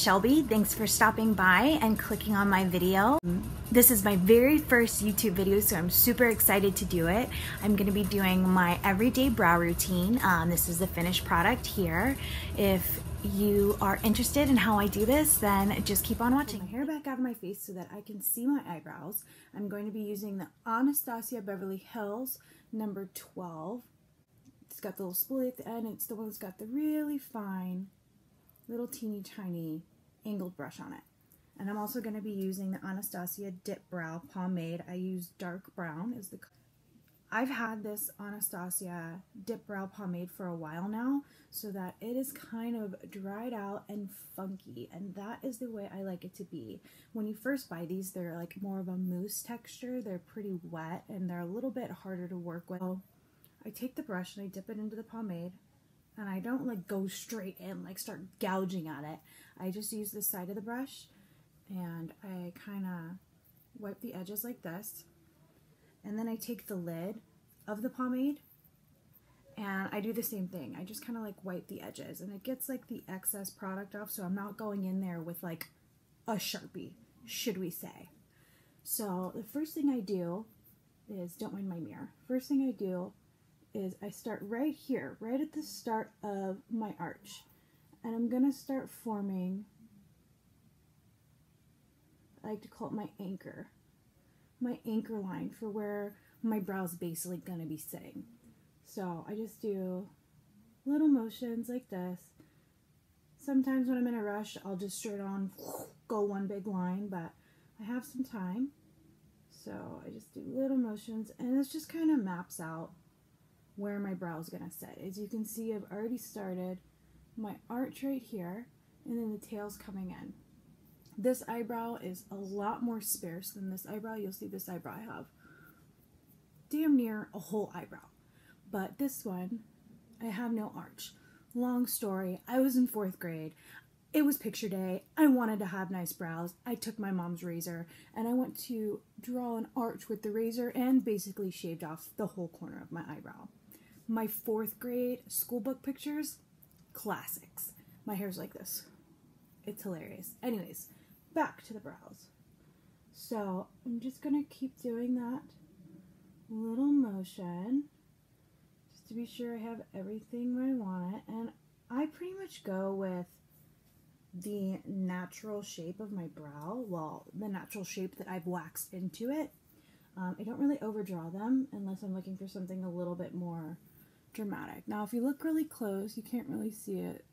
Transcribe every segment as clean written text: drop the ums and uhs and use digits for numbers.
Shelby. Thanks for stopping by and clicking on my video. This is my very first YouTube video, so I'm super excited to do it. I'm going to be doing my everyday brow routine. This is the finished product here. If you are interested in how I do this, then just keep on watching. Pull my hair back out of my face so that I can see my eyebrows. I'm going to be using the Anastasia Beverly Hills number 12. It's got the little spoolie at the end. It's the one that's got the really fine, little teeny tiny angled brush on it. And I'm also going to be using the Anastasia Dip Brow Pomade. I use dark brown as the color. I've had this Anastasia Dip Brow Pomade for a while now, so that it is kind of dried out and funky, and that is the way I like it to be. When you first buy these, they're like more of a mousse texture. They're pretty wet and they're a little bit harder to work with. So I take the brush and I dip it into the pomade, and I don't like go straight in, like start gouging at it. I just use the side of the brush and I kind of wipe the edges like this. And then I take the lid of the pomade and I do the same thing. I just kind of like wipe the edges, and it gets like the excess product off, so I'm not going in there with like a Sharpie, should we say. So the first thing I do is, don't mind my mirror, first thing I do is I start right here, right at the start of my arch, and I'm gonna start forming, I like to call it my anchor line for where my brow's basically gonna be sitting. So I just do little motions like this. Sometimes when I'm in a rush, I'll just straight on go one big line, but I have some time, so I just do little motions, and this just kind of maps out where my brow is gonna sit. As you can see, I've already started my arch right here, and then the tail's coming in. This eyebrow is a lot more sparse than this eyebrow. You'll see this eyebrow I have damn near a whole eyebrow, but this one I have no arch. Long story, I was in 4th grade. It was picture day. I wanted to have nice brows. I took my mom's razor and I went to draw an arch with the razor and basically shaved off the whole corner of my eyebrow. My 4th grade school book pictures, classics. My hair's like this. It's hilarious. Anyways, back to the brows. So I'm just gonna keep doing that little motion just to be sure I have everything where I want it. And I pretty much go with the natural shape of my brow, well, the natural shape that I've waxed into it. I don't really overdraw them unless I'm looking for something a little bit more dramatic. Now if you look really close, you can't really see it.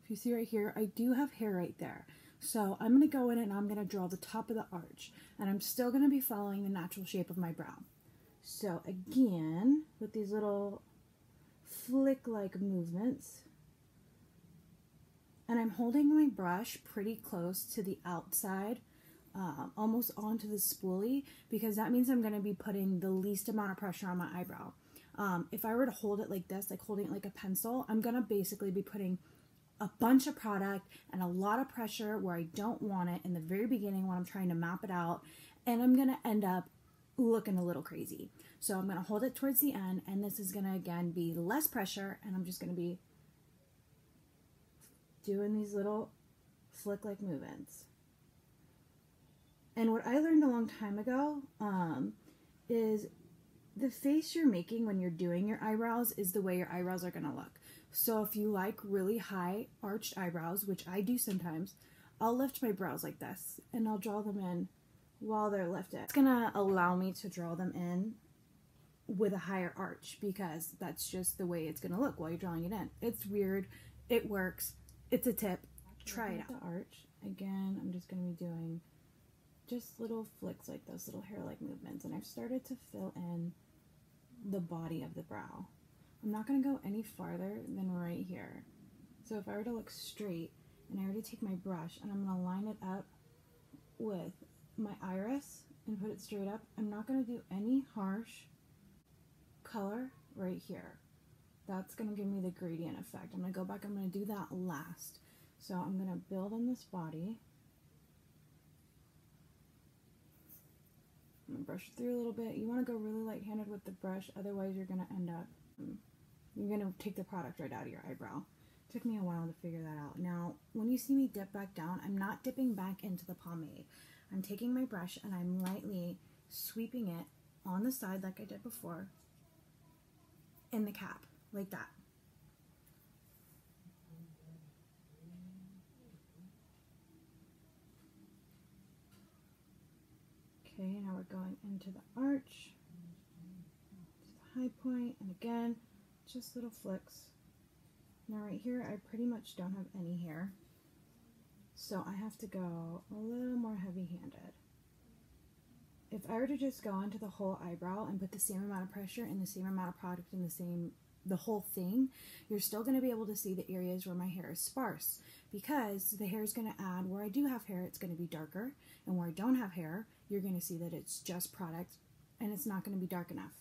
If you see right here, I do have hair right there. So I'm going to go in and I'm going to draw the top of the arch, and I'm still going to be following the natural shape of my brow. So again, with these little flick-like movements, and I'm holding my brush pretty close to the outside, almost onto the spoolie, because that means I'm going to be putting the least amount of pressure on my eyebrow. If I were to hold it like this, like holding it like a pencil, I'm going to basically be putting a bunch of product and a lot of pressure where I don't want it in the very beginning when I'm trying to map it out, and I'm going to end up looking a little crazy. So I'm going to hold it towards the end, and this is going to again be less pressure, and I'm just going to be doing these little flick-like movements. And what I learned a long time ago is the face you're making when you're doing your eyebrows is the way your eyebrows are going to look. So if you like really high arched eyebrows, which I do sometimes, I'll lift my brows like this and I'll draw them in while they're lifted. It's going to allow me to draw them in with a higher arch because that's just the way it's going to look while you're drawing it in. It's weird. It works. It's a tip. Try it out. The arch. Again, I'm just going to be doing just little flicks like those, little hair-like movements, and I've started to fill in the body of the brow. I'm not going to go any farther than right here. So if I were to look straight, and I were to take my brush and I'm going to line it up with my iris and put it straight up, I'm not going to do any harsh color right here. That's going to give me the gradient effect. I'm going to go back, I'm going to do that last. So I'm going to build in this body. I'm going to brush through a little bit. You want to go really light-handed with the brush, otherwise you're going to end up, you're going to take the product right out of your eyebrow. Took me a while to figure that out. Now, when you see me dip back down, I'm not dipping back into the pomade. I'm taking my brush and I'm lightly sweeping it on the side like I did before in the cap, like that. Okay, now we're going into the arch, to the high point, and again, just little flicks. Now right here, I pretty much don't have any hair, so I have to go a little more heavy-handed. If I were to just go into the whole eyebrow and put the same amount of pressure and the same amount of product in the whole thing, you're still going to be able to see the areas where my hair is sparse, because the hair is going to add, where I do have hair, it's going to be darker, and where I don't have hair, you're going to see that it's just product and it's not going to be dark enough.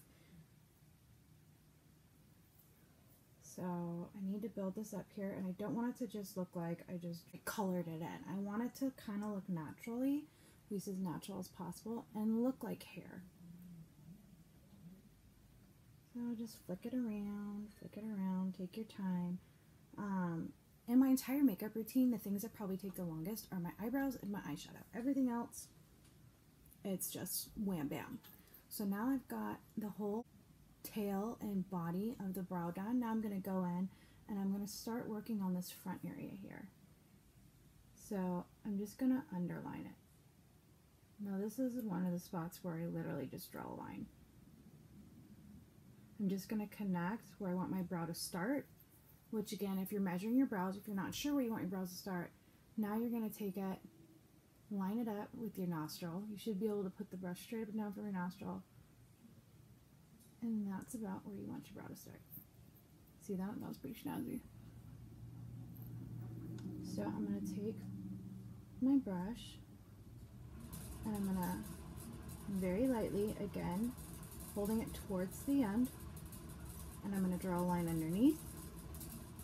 So I need to build this up here, and I don't want it to just look like I just colored it in. I want it to kind of look naturally, at least as natural as possible, and look like hair. So just flick it around, take your time. In my entire makeup routine, the things that probably take the longest are my eyebrows and my eyeshadow. Everything else, it's just wham bam. So now I've got the whole tail and body of the brow done. Now I'm going to go in and I'm going to start working on this front area here. So I'm just going to underline it. Now this is one of the spots where I literally just draw a line. I'm just going to connect where I want my brow to start, which again, if you're measuring your brows, if you're not sure where you want your brows to start, now you're going to take it, line it up with your nostril. You should be able to put the brush straight up and down from your nostril. And that's about where you want your brow to start. See that? That was pretty snazzy. So I'm going to take my brush and I'm going to very lightly, again, holding it towards the end, and I'm going to draw a line underneath.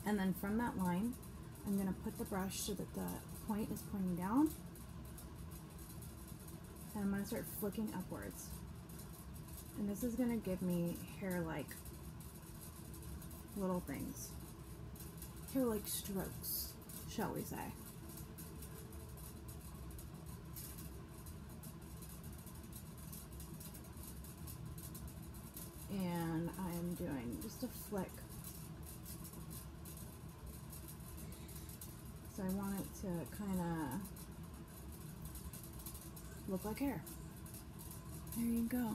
And then from that line, I'm going to put the brush so that the point is pointing down. And I'm going to start flicking upwards. And this is going to give me hair-like little things. Hair-like strokes, shall we say. And I'm doing just a flick. So I want it to kind of look like hair. There you go.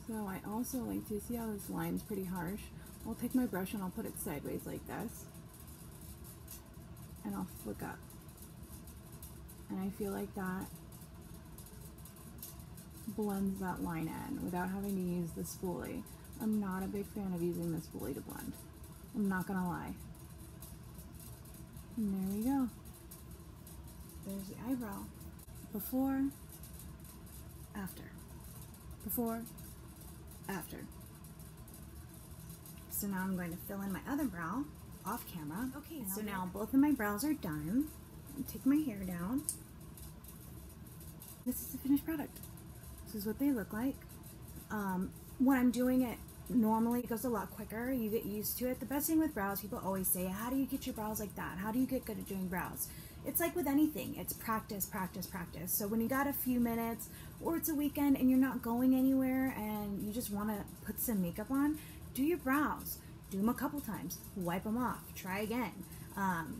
So I also like to see how this line's pretty harsh. I'll take my brush and I'll put it sideways like this. And I'll flick up. And I feel like that blends that line in without having to use the spoolie. I'm not a big fan of using the spoolie to blend. I'm not gonna lie. And there we go. There's the eyebrow. Before, after. Before, after. So now I'm going to fill in my other brow off camera. Okay, so now both of my brows are done. Take my hair down. This is the finished product. This is what they look like. When I'm doing it normally, it goes a lot quicker. You get used to it. The best thing with brows, people always say, how do you get your brows like that? How do you get good at doing brows? It's like with anything. It's practice, practice, practice. So when you got a few minutes or it's a weekend and you're not going anywhere and you just want to put some makeup on, do your brows. Do them a couple times. Wipe them off. Try again.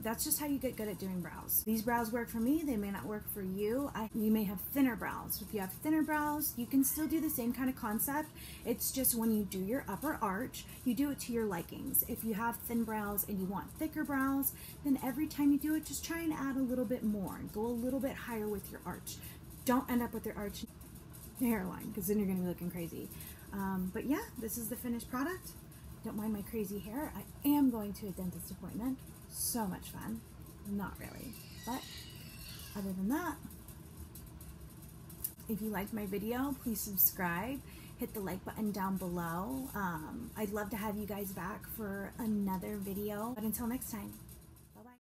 That's just how you get good at doing brows. These brows work for me. They may not work for you. You may have thinner brows. If you have thinner brows, you can still do the same kind of concept. It's just when you do your upper arch, you do it to your likings. If you have thin brows and you want thicker brows, then every time you do it, just try and add a little bit more. Go a little bit higher with your arch. Don't end up with your arch hairline, because then you're going to be looking crazy. But yeah, this is the finished product. Don't mind my crazy hair. I am going to a dentist appointment. So much fun. Not really. But other than that, if you liked my video, please subscribe. Hit the like button down below. I'd love to have you guys back for another video. But until next time.